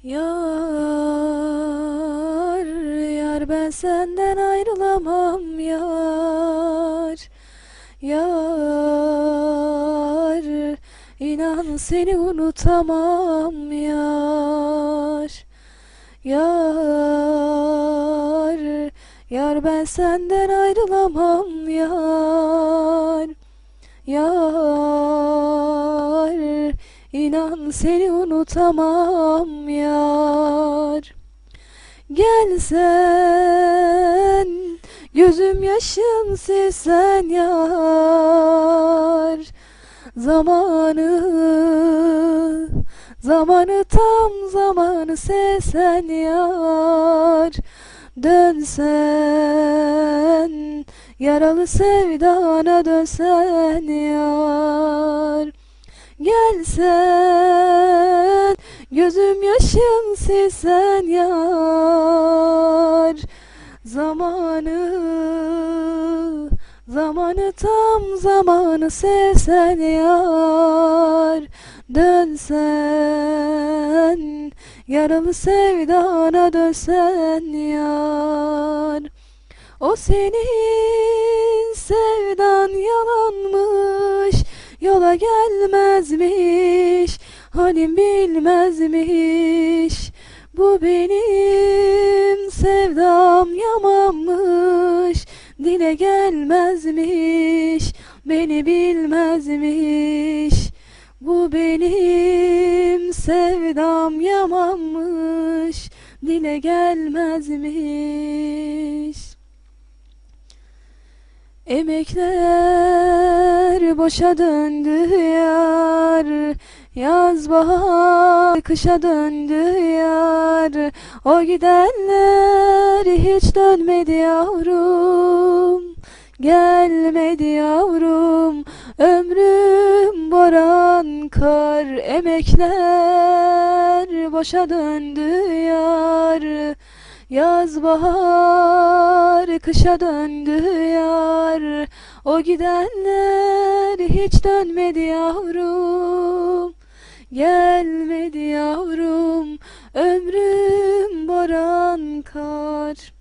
Yar, yar ben senden ayrılamam yar. Yar, inan seni unutamam yar. Yar, yar ben senden ayrılamam yar. Yar, inan seni unutamam yar. Gelsen, gözüm yaşın silsen yar. Zamanı tam zamanı sevsen yar. Dönsen, yaralı sevdana dönsen yar. Gelsen, gözüm yaşın silsen yar. Zamanı tam zamanı sevsen yar. Dönsen, yaralı sevdana dönsen yar. O senin sevdan yalanmış, yola gelmezmiş, halim bilmezmiş. Bu benim sevdam yamanmış, dile gelmezmiş, beni bilmezmiş. Bu benim sevdam yamanmış, dile gelmezmiş. Emekler boşa döndü yar. Yaz bahar kışa döndü yar. O gidenler hiç dönmedi yavrum. Gelmedi yavrum. Ömrüm boran kar. Emekler boşa döndü yar. Yaz bahar kışa döndü yar. O gidenler hiç dönmedi yavrum. Gelmedi yavrum. Ömrüm boran kar.